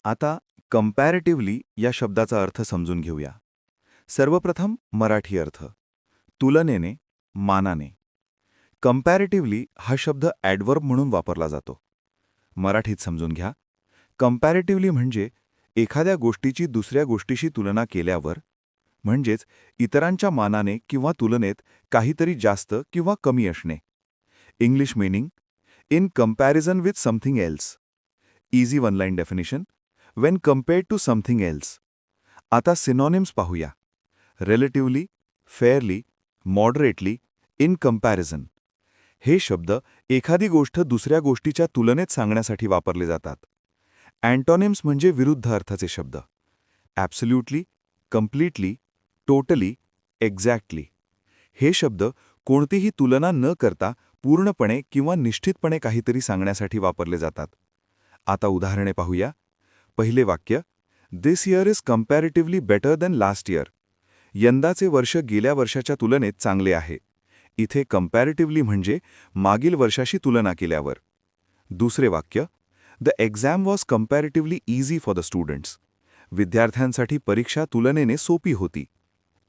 आता कंपॅरेटिव्हली या शब्दाचा अर्थ समजून घेऊया. सर्वप्रथम मराठी अर्थ. तुलनेने, मानाने. कंपॅरेटिव्हली हा शब्द ॲडव्हर्ब म्हणून वापरला जातो. मराठीत समजून घ्या. कंपॅरेटिव्हली म्हणजे एखाद्या गोष्टीची दुसऱ्या गोष्टीशी तुलना केल्यावर, म्हणजेच इतरांच्या मानाने किंवा तुलनेत काहीतरी जास्त किंवा कमी असणे. English meaning: in comparison with something else. Easy one line definition: when compared to something else. आता सिनॉनिम्स पाहूया. Relatively, fairly, moderately, in comparison. हे शब्द एखादी गोष्ट दुसऱ्या गोष्टीच्या तुलनेत सांगण्यासाठी वापरले जातात. अँटॉनिम्स म्हणजे विरुद्ध अर्थाचे शब्द. Absolutely, completely, totally, exactly. हे शब्द कोणतीही तुलना न करता पूर्णपणे किंवा निश्चितपणे काहीतरी सांगण्यासाठी वापरले जातात. आता उदाहरणे पाहूया. पहिले वाक्य: this year is comparatively better than last year. यंदाचे वर्ष गेल्या वर्षाच्या तुलनेत चांगले आहे. इथे कम्पॅरेटिव्हली म्हणजे मागील वर्षाशी तुलना केल्यावर. दुसरे वाक्य: the exam was comparatively easy for the students. विद्यार्थ्यांसाठी परीक्षा तुलनेने सोपी होती.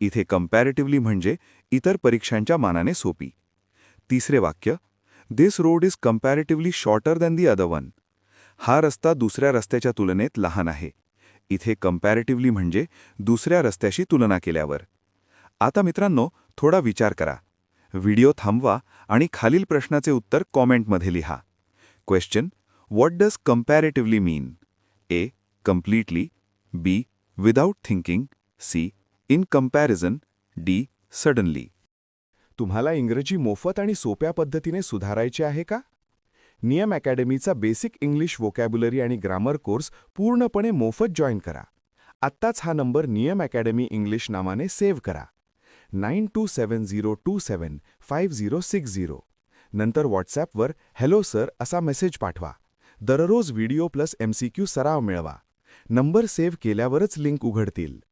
इथे कम्पॅरेटिव्हली म्हणजे इतर परीक्षांच्या मानाने सोपी. तिसरे वाक्य: this road is comparatively shorter than the other one. हा रस्ता दुसऱ्या रस्त्याच्या तुलनेत लहान आहे. इथे कम्पॅरेटिव्हली म्हणजे दुसऱ्या रस्त्याशी तुलना केल्यावर. आता मित्रांनो, थोडा विचार करा. व्हिडिओ थांबवा आणि खालील प्रश्नाचे उत्तर कॉमेंटमध्ये लिहा. Question: what does comparatively mean? A. Completely. B. Without thinking. C. In comparison. D. Suddenly. तुम्हाला इंग्रजी मोफत आणि सोप्या पद्धतीने सुधारायचे आहे का? नियम अकॅडमीचा बेसिक इंग्लिश व्होकॅब्युलरी आणि ग्रामर कोर्स पूर्णपणे मोफत जॉईन करा. आत्ताच हा नंबर नियम अकॅडमी इंग्लिश नावाने सेव्ह करा. 9270275060. नंतर व्हॉट्सॲपवर हॅलो सर असा मेसेज पाठवा. दररोज व्हिडिओ प्लस MCQ सराव मिळवा. नंबर सेव्ह केल्यावरच लिंक उघडतील.